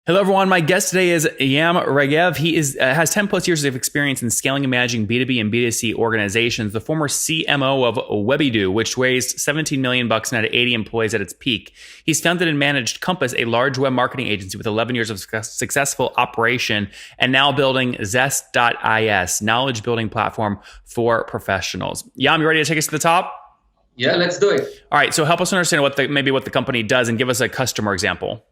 Hello, everyone. My guest today is Yam Regev. He has 10 plus years of experience in scaling and managing B2B and B2C organizations. The former CMO of Webido, which raised 17 million bucks and had 80 employees at its peak. He's founded and managed Compass, a large web marketing agency with 11 years of successful operation, and now building zest.is, knowledge building platform for professionals. Yam, you ready to take us to the top? Yeah, let's do it. All right. So help us understand what the company does and give us a customer example.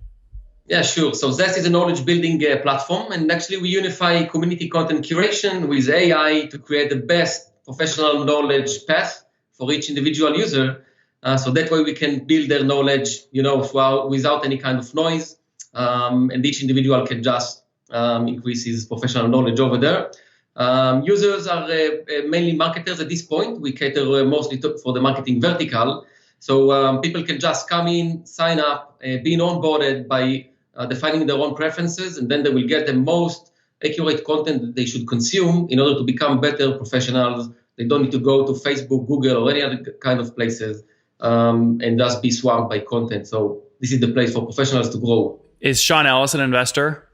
Yeah, sure. So Zest is a knowledge building platform, and actually we unify community content curation with AI to create the best professional knowledge path for each individual user. So that way we can build their knowledge, without any kind of noise, and each individual can just increase his professional knowledge over there. Users are mainly marketers at this point. We cater mostly for the marketing vertical. So people can just come in, sign up, being onboarded by defining their own preferences, and then they will get the most accurate content that they should consume in order to become better professionals. They don't need to go to Facebook, Google, or any other kind of places and just be swamped by content. So this is the place for professionals to grow. Is Sean Ellis an investor?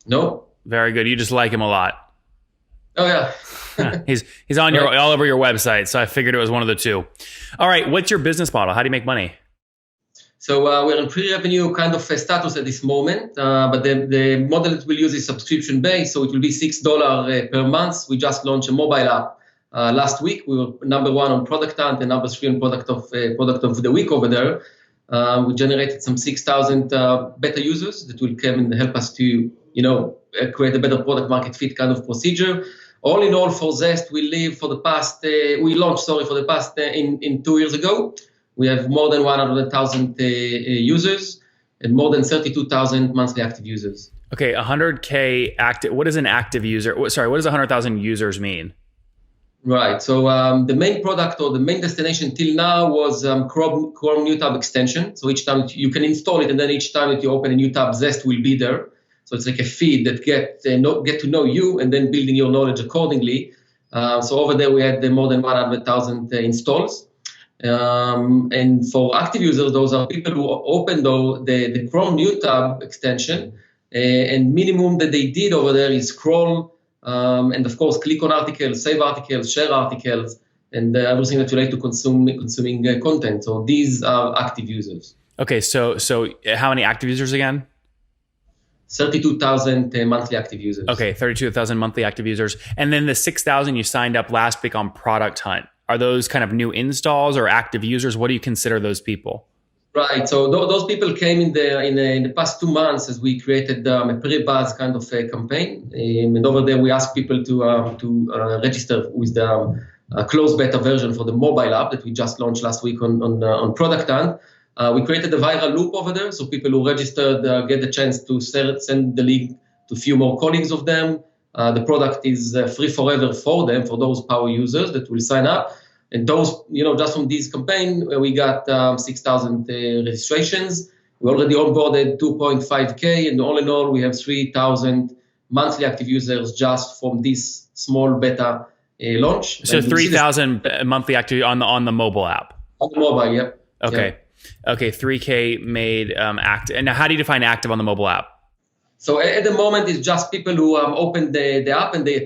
No. Very good. You just like him a lot. Oh, yeah. He's on all over your website, so I figured it was one of the two. All right, what's your business model? How do you make money? So we're in pre-revenue kind of status at this moment, but the model that we'll use is subscription-based, so it will be $6 per month. We just launched a mobile app last week. We were number one on Product Hunt and number three on Product of the Week over there. We generated some 6,000 beta users that will come and help us to, create a better product market fit kind of procedure. All in all, for Zest, we launched in 2 years ago. We have more than 100,000 users and more than 32,000 monthly active users. Okay, 100K active. What is an active user? Sorry, what does 100,000 users mean? Right. So the main product or the main destination till now was Chrome new tab extension. So each time you can install it, and then each time that you open a new tab, Zest will be there. So it's like a feed that get to know you and then building your knowledge accordingly. So over there we had more than 100,000 installs. And for active users, those are people who open the Chrome new tab extension, and minimum that they did over there is scroll, and of course click on articles, save articles, share articles, and everything that relates to consuming content. So these are active users. Okay, so how many active users again? 32,000 monthly active users. Okay, 32,000 monthly active users. And then the 6,000 you signed up last week on Product Hunt. Are those kind of new installs or active users? What do you consider those people? Right. So those people came in the past 2 months as we created a pre-buzz kind of campaign. And over there, we asked people to register with the closed beta version for the mobile app that we just launched last week on Product Hunt. We created a viral loop over there, so people who registered get the chance to send the link to a few more colleagues of them. The product is free forever for them, for those power users that will sign up. And those, just from this campaign, we got 6,000 registrations. We already onboarded 2.5K, and all in all, we have 3,000 monthly active users just from this small beta launch. So 3,000 monthly active on the mobile app. On the mobile, yep. Okay. Yep. Okay, 3K made active. And now how do you define active on the mobile app? So at the moment, it's just people who open the app and they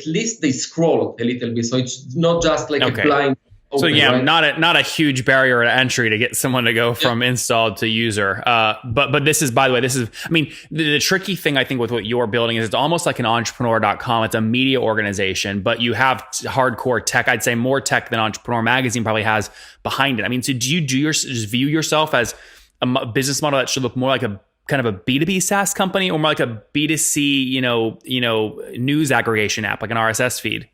scroll a little bit. So it's not just like a blind open. So yeah, right? not a huge barrier to entry to get someone to go from installed to user. But this is, by the way, the tricky thing I think with what you're building is it's almost like an entrepreneur.com. It's a media organization, but you have hardcore tech. I'd say more tech than Entrepreneur Magazine probably has behind it. I mean, so do you just view yourself as a business model that should look more like a kind of a B2B SaaS company, or more like a B2C, news aggregation app, like an RSS feed?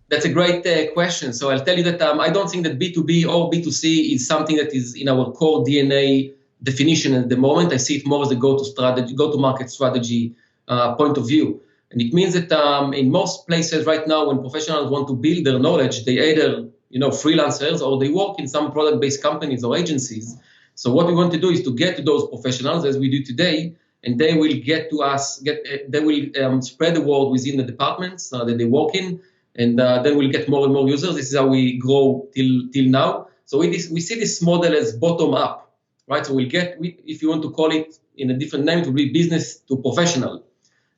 That's a great question. So I'll tell you that I don't think that B2B or B2C is something that is in our core DNA definition at the moment. I see it more as a go-to-market strategy point of view. And it means that in most places right now, when professionals want to build their knowledge, they either freelancers or they work in some product-based companies or agencies. So what we want to do is to get to those professionals as we do today, and they will get to us. They will spread the word within the departments that they work in. And then we'll get more and more users. This is how we grow till now. So we see this model as bottom up. right? So if you want to call it in a different name, it will be business to professional.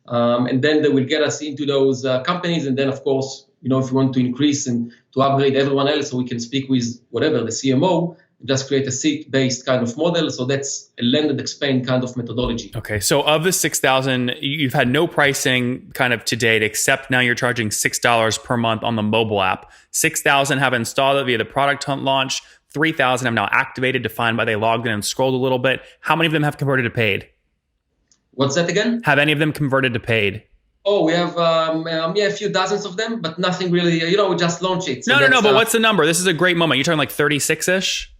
And then they will get us into those companies. And then, of course, if you want to increase and to upgrade everyone else, so we can speak with whatever, the CMO, just create a seat-based kind of model. So that's a land and expand kind of methodology. Okay. So of the 6,000, you've had no pricing kind of to date, except now you're charging $6 per month on the mobile app. 6,000 have installed it via the product hunt launch. 3,000 have now activated, defined by they logged in and scrolled a little bit. How many of them have converted to paid? What's that again? Have any of them converted to paid? Oh, we have a few dozens of them, but nothing really. We just launched it. So no. But what's the number? This is a great moment. You're talking like 36-ish?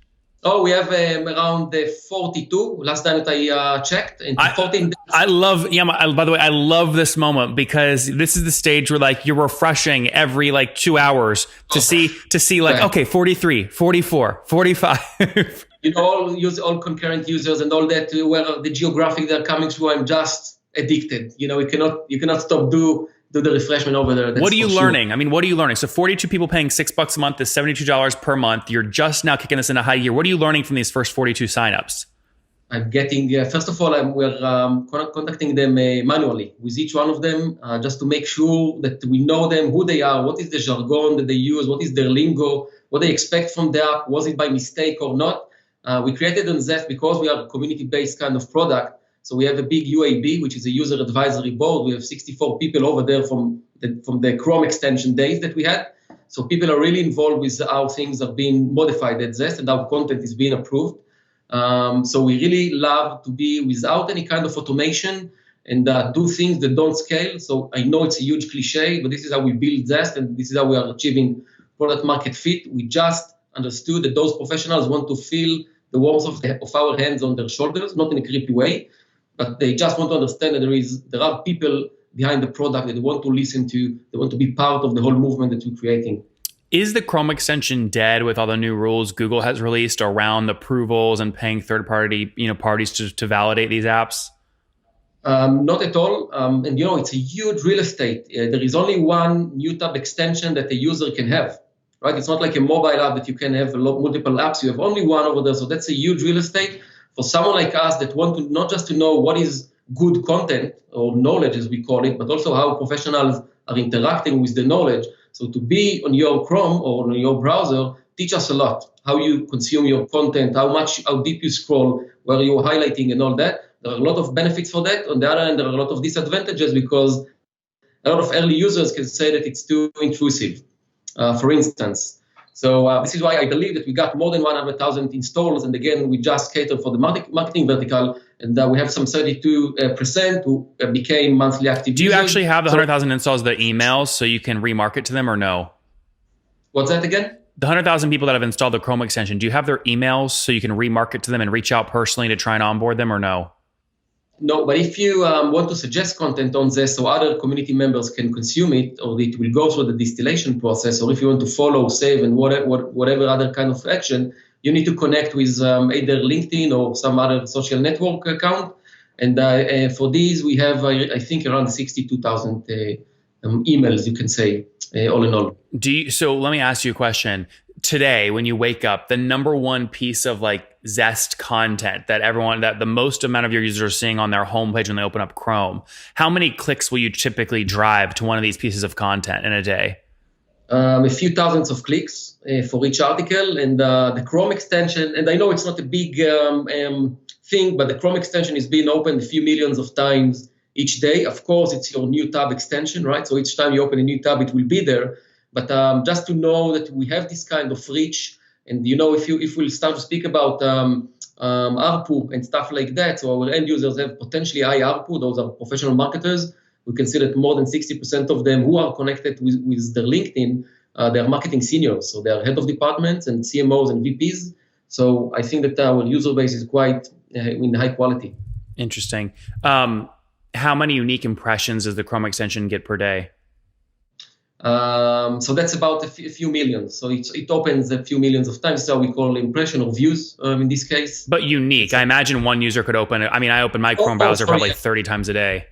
Oh, we have around 42 last time that I checked. And 14. I love, by the way, I love this moment because this is the stage where like you're refreshing every like 2 hours to see like, okay, 43, 44, 45. all concurrent users and all that, where the geographic they're coming through. I'm just addicted. You cannot stop do the refreshment over there. What are you learning? Sure. I mean, what are you learning? So 42 people paying $6 a month is $72 per month. You're just now kicking this into high gear. What are you learning from these first 42 signups? I'm getting, first of all, we're contacting them manually with each one of them, just to make sure that we know them, who they are, what is the jargon that they use, what is their lingo, what they expect from the app, was it by mistake or not. We created on Zest because we are a community-based kind of product. So we have a big UAB, which is a user advisory board. We have 64 people over there from the Chrome extension days that we had. So people are really involved with how things are being modified at Zest and how content is being approved. So we really love to be without any kind of automation and do things that don't scale. So I know it's a huge cliche, but this is how we build Zest, and this is how we are achieving product market fit. We just understood that those professionals want to feel the warmth of our hands on their shoulders, not in a creepy way, but they just want to understand that there are people behind the product that they want to listen to, they want to be part of the whole movement that we're creating. Is the Chrome extension dead with all the new rules Google has released around approvals and paying third-party parties to validate these apps? Not at all. And it's a huge real estate. There is only one new tab extension that a user can have, right? It's not like a mobile app that you can have multiple apps. You have only one over there. So that's a huge real estate. For someone like us that want to not just to know what is good content or knowledge, as we call it, but also how professionals are interacting with the knowledge. So to be on your Chrome or on your browser, teach us a lot, how you consume your content, how deep you scroll, where you're highlighting and all that. There are a lot of benefits for that. On the other hand, there are a lot of disadvantages because a lot of early users can say that it's too intrusive, for instance. So this is why I believe that we got more than 100,000 installs. And again, we just catered for the marketing vertical. And we have some 32% who became monthly active users. Do you actually have the 100,000 installs, the emails, so you can remarket to them or no? What's that again? The 100,000 people that have installed the Chrome extension, do you have their emails so you can remarket to them and reach out personally to try and onboard them or no? No, but if you want to suggest content on Zest so other community members can consume it, or it will go through the distillation process, or if you want to follow, save, and whatever other kind of action, you need to connect with either LinkedIn or some other social network account. And for these, we have, I think, around 62,000 emails, you can say, all in all. So let me ask you a question. Today, when you wake up, the number one piece of like Zest content that the most amount of your users are seeing on their homepage when they open up Chrome, how many clicks will you typically drive to one of these pieces of content in a day? A few thousands of clicks for each article, and the Chrome extension, and I know it's not a big thing, but the Chrome extension is being opened a few millions of times each day. Of course, it's your new tab extension, right? So each time you open a new tab, it will be there. But just to know that we have this kind of reach, and if we'll start to speak about ARPU and stuff like that, so our end users have potentially high ARPU. Those are professional marketers. We can see that more than 60% of them who are connected with their LinkedIn, they are marketing seniors. So they are head of departments and CMOs and VPs. So I think that our user base is quite in high quality. Interesting. How many unique impressions does the Chrome extension get per day? So that's about a few millions. So it opens a few millions of times. So we call impression or views in this case. But unique. I imagine one user could open it. I mean, I open my Chrome browser probably 30 times a day.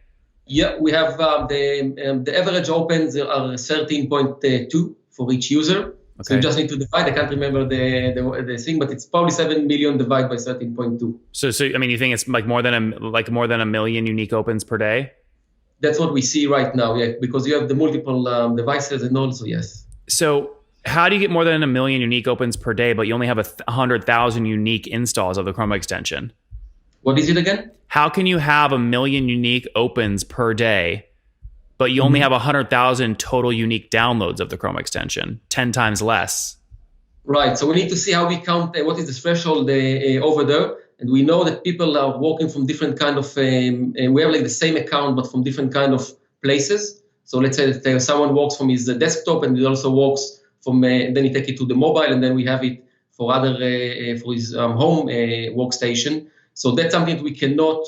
Yeah, we have the average opens are 13.2 for each user. So you Okay. just need to divide. I can't remember the thing, but it's probably 7 million divided by 13.2. So I mean, you think it's like more than a million unique opens per day? That's what we see right now, yeah, because you have the multiple devices and also, yes. So how do you get more than a million unique opens per day, but you only have 100,000 unique installs of the Chrome extension? What is it again? How can you have a million unique opens per day, but you only have 100,000 total unique downloads of the Chrome extension, 10 times less? Right. So we need to see how we count what is the threshold over there. And we know that people are working from different kind of, we have like the same account, but from different kind of places. So let's say that someone works from his desktop and he also works from, then he take it to the mobile, and then we have it for other, for his home workstation. So that's something that we cannot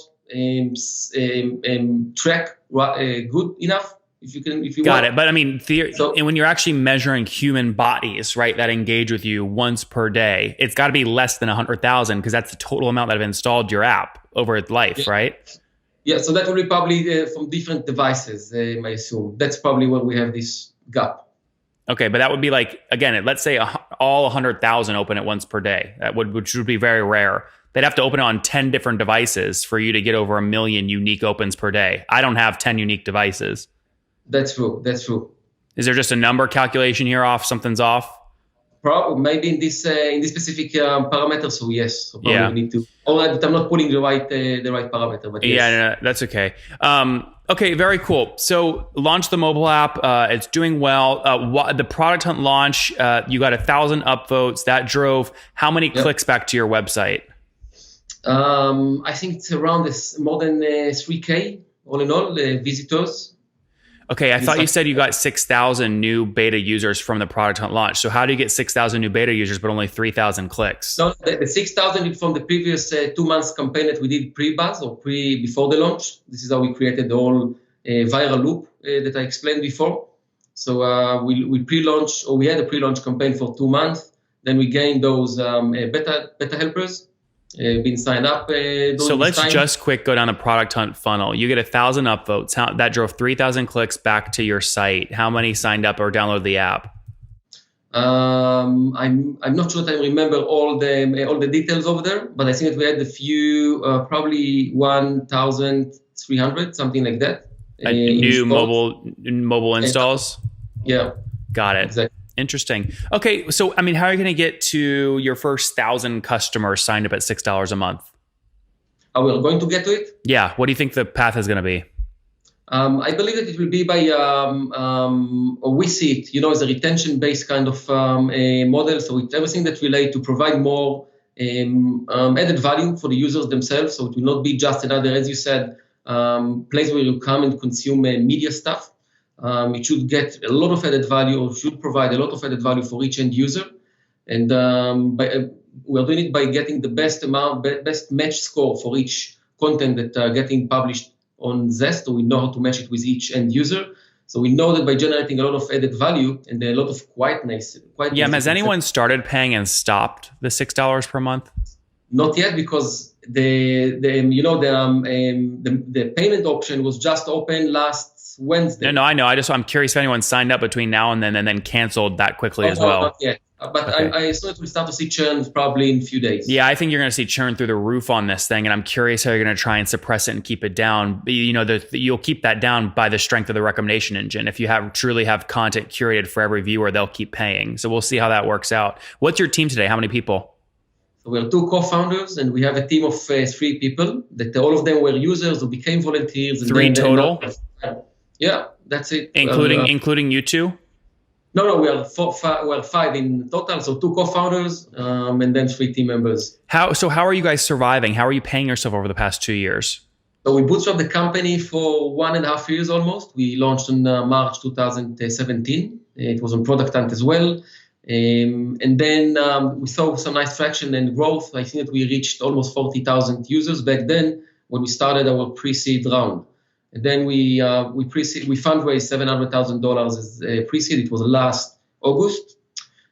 track good enough. If you Got want. it. But I mean, and when you're actually measuring human bodies, right, that engage with you once per day, it's got to be less than 100,000 because that's the total amount that have installed your app over its life, right? Yeah, so that will be probably from different devices, I assume. That's probably where we have this gap. Okay, but that would be like, again, let's say all 100,000 open at once per day, which would be very rare. They'd have to open it on 10 different devices for you to get over a million unique opens per day. I don't have 10 unique devices. That's true. That's true. Is there just a number calculation here off? Something's off? Probably, maybe in this specific parameter. So yes, so probably we need to. Or I'm not pulling the right parameter. But yes. Yeah, no, that's okay. Okay, very cool. So launch the mobile app. It's doing well. The product hunt launch, you got 1,000 upvotes. That drove how many clicks back to your website? I think it's around more than 3K all in all visitors. Okay, I thought you said you got 6,000 new beta users from the product hunt launch. So how do you get 6,000 new beta users but only 3,000 clicks? No, the 6,000 is from the previous 2 months campaign that we did pre-buzz or before the launch. This is how we created the whole viral loop that I explained before. So we pre-launch, or we had a pre-launch campaign for 2 months. Then we gained those beta helpers. Been signed up. So let's just quick go down the product hunt funnel. You get 1,000 upvotes. That drove 3,000 clicks back to your site. How many signed up or downloaded the app? I'm not sure that I remember all the details over there, but I think that we had a few, probably 1,300, something like that. New mobile installs. Yeah, got it. Exactly. Interesting. Okay, so I mean, how are you going to get to your first 1,000 customers signed up at $6 a month? We're going to get to it. Yeah. What do you think the path is going to be? I believe that it will be by, or we see it, as a retention-based kind of model. So it's everything that relates to provide more added value for the users themselves. So it will not be just another, as you said, place where you come and consume media stuff. It should get a lot of added value, or should provide a lot of added value for each end user. And we're doing it by getting the best match score for each content that getting published on Zest. So we know how to match it with each end user. So we know that by generating a lot of added value and a lot of quietness. Yeah, has anyone started paying and stopped the $6 per month? Not yet, because the payment option was just open last Wednesday. No, I know. I'm curious if anyone signed up between now and then canceled that quickly as well. Not yet. But okay. I thought we'll start to see churn probably in a few days. Yeah, I think you're going to see churn through the roof on this thing, and I'm curious how you're going to try and suppress it and keep it down. You'll keep that down by the strength of the recommendation engine. If you truly have content curated for every viewer, they'll keep paying. So we'll see how that works out. What's your team today? How many people? So we're 2 co-founders, and we have a team of 3 people. That all of them were users who became volunteers. And 3 total. Yeah, that's it. Including you two? No, we are 5 in total. So 2 co-founders and then 3 team members. How are you guys surviving? How are you paying yourself over the past 2 years? So we bootstrapped the company for 1.5 years almost. We launched in March 2017. It was on Product Hunt as well. And then we saw some nice traction and growth. I think that we reached almost 40,000 users back then when we started our pre-seed round. And then we fundraised $700,000 as pre-seed. It was last August.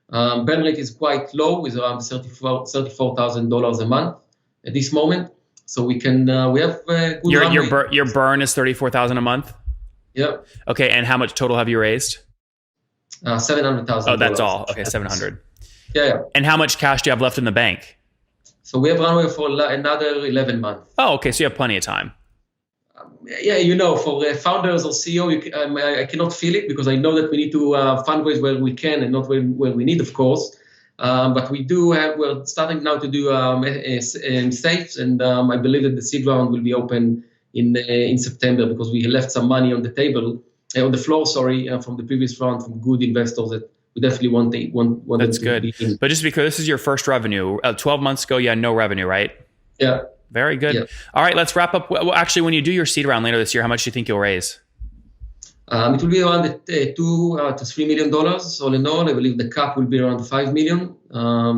Burn rate is quite low, is around $34,000 a month at this moment. So we have good your burn is $34,000 a month. Yeah. Okay, and how much total have you raised? $700,000. Oh, that's all. Okay, 700. Yeah. And how much cash do you have left in the bank? So we have runway for another 11 months. Oh, okay. So you have plenty of time. Yeah, for founders or CEO, I cannot feel it because I know that we need to fundraise where we can and not where we need, of course. But we're starting now to do safes, and I believe that the seed round will be open in September because we left some money on the table, on the floor, from the previous round from good investors that we definitely want That's them to good. be in. But just because this is your first revenue, 12 months ago, you had no revenue, right? Yeah. Very good. Yeah. All right, let's wrap up. Well, actually, when you do your seed round later this year, how much do you think you'll raise? It will be around $2 to $3 million all in all. I believe the cap will be around $5 million.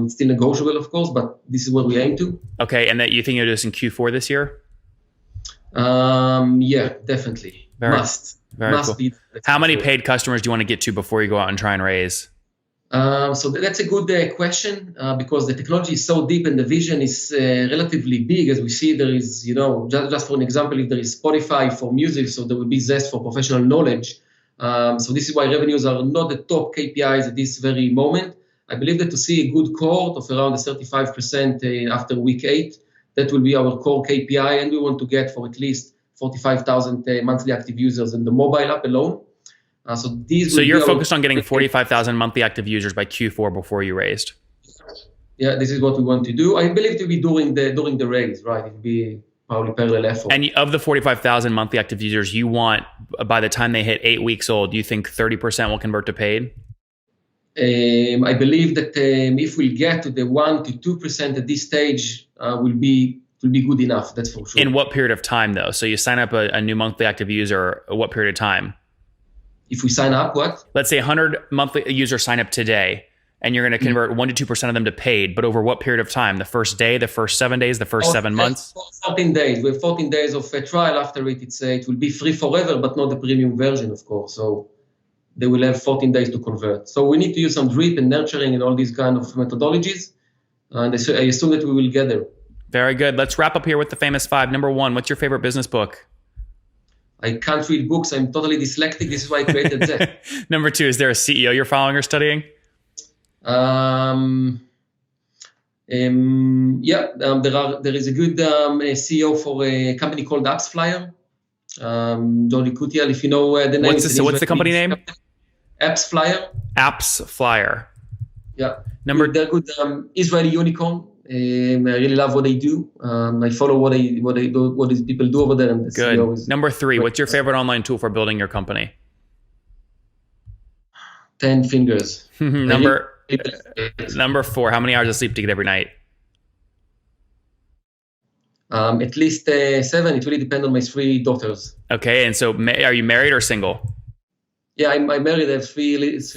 It's still negotiable, of course, but this is what we aim to. Okay, and that you think you'll do this in Q4 this year? Yeah, definitely. Very cool. Be. How many paid customers do you want to get to before you go out and try and raise? So that's a good question because the technology is so deep and the vision is relatively big. As we see, there is, just for an example, if there is Spotify for music, so there will be Zest for professional knowledge. So this is why revenues are not the top KPIs at this very moment. I believe that to see a good cohort of around 35% after week 8, that will be our core KPI, and we want to get for at least 45,000 monthly active users in the mobile app alone. So you're focused on getting 45,000 monthly active users by Q4 before you raised. Yeah, this is what we want to do. I believe to be during the raise, right? It will be probably parallel effort. And of the 45,000 monthly active users, you want, by the time they hit 8 weeks old, do you think 30% will convert to paid? I believe that if we get to the 1 to 2% at this stage, will be good enough. That's for sure. In what period of time, though? So you sign up a new monthly active user. What period of time? If we sign up, what? Let's say 100 monthly users sign up today, and you're going to convert 1 to 2% of them to paid. But over what period of time? The first day, the first 7 days, the first 7 months? 14 days. We have 14 days of a trial. After it, it will be free forever, but not the premium version, of course. So they will have 14 days to convert. So we need to use some drip and nurturing and all these kind of methodologies. And I assume that we will get there. Very good. Let's wrap up here with the famous 5. Number 1, what's your favorite business book? I can't read books. I'm totally dyslexic. This is why I created Zest. Number 2, is there a CEO you're following or studying? There is a good CEO for a company called AppsFlyer. Jody Kutiel, if you know the name. What's the company name? AppsFlyer. AppsFlyer. Yeah. They're good Israeli unicorn. I really love what they do. I follow what these people do over there. And good. Number 3, what's your favorite online tool for building your company? 10 fingers. Number 4, how many hours of sleep do you get every night? At least 7. It really depends on my 3 daughters. Okay, and so are you married or single? Yeah, I'm married. I have three kids.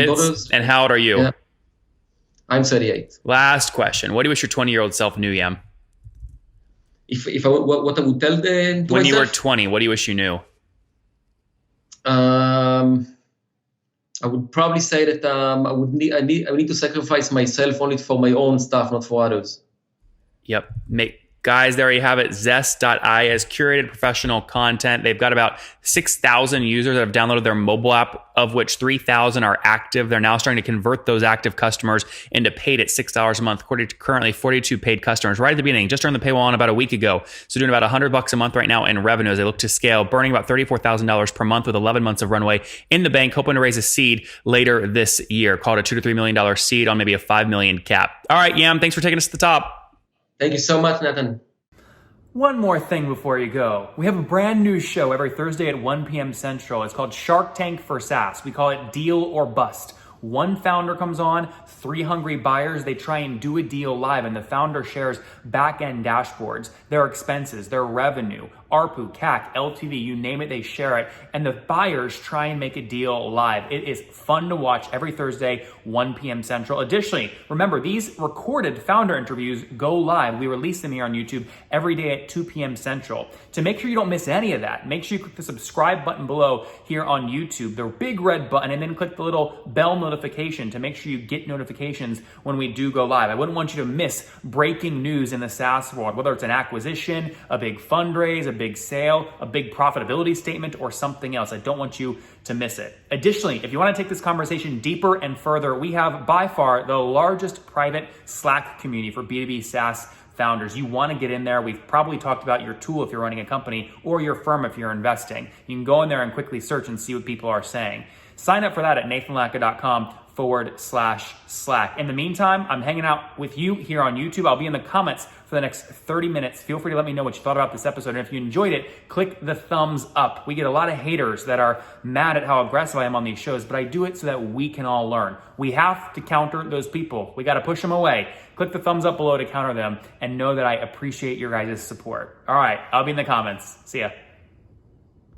Daughters. And how old are you? Yeah. I'm 38. Last question. What do you wish your 20-year-old self knew, Yam? What I would tell them when you were 20, what do you wish you knew? I would probably say that I need to sacrifice myself only for my own stuff, not for others. Yep. Guys, there you have it. Zest.is, curated professional content. They've got about 6,000 users that have downloaded their mobile app, of which 3,000 are active. They're now starting to convert those active customers into paid at $6 a month. Currently 42 paid customers right at the beginning. Just turned the paywall on about a week ago. So doing about $100 a month right now in revenue as they look to scale, burning about $34,000 per month with 11 months of runway in the bank, hoping to raise a seed later this year. Called a $2 to $3 million seed on maybe a $5 million cap. All right, Yam, thanks for taking us to the top. Thank you so much, Nathan. One more thing before you go. We have a brand new show every Thursday at 1 p.m. Central. It's called Shark Tank for SaaS. We call it Deal or Bust. One founder comes on, 3 hungry buyers, they try and do a deal live, and the founder shares back-end dashboards, their expenses, their revenue, ARPU, CAC, LTV, you name it, they share it, and the buyers try and make a deal live. It is fun to watch every Thursday, 1 p.m. Central. Additionally, remember, these recorded founder interviews go live. We release them here on YouTube every day at 2 p.m. Central. To make sure you don't miss any of that, make sure you click the subscribe button below here on YouTube, the big red button, and then click the little bell notification notification to make sure you get notifications when we do go live. I wouldn't want you to miss breaking news in the SaaS world, whether it's an acquisition, a big fundraise, a big sale, a big profitability statement, or something else. I don't want you to miss it. Additionally, if you want to take this conversation deeper and further, we have by far the largest private Slack community for B2B SaaS founders. You want to get in there. We've probably talked about your tool if you're running a company or your firm if you're investing. You can go in there and quickly search and see what people are saying. Sign up for that at nathanlatka.com/Slack. In the meantime, I'm hanging out with you here on YouTube. I'll be in the comments for the next 30 minutes. Feel free to let me know what you thought about this episode. And if you enjoyed it, click the thumbs up. We get a lot of haters that are mad at how aggressive I am on these shows, but I do it so that we can all learn. We have to counter those people. We got to push them away. Click the thumbs up below to counter them and know that I appreciate your guys' support. All right, I'll be in the comments. See ya.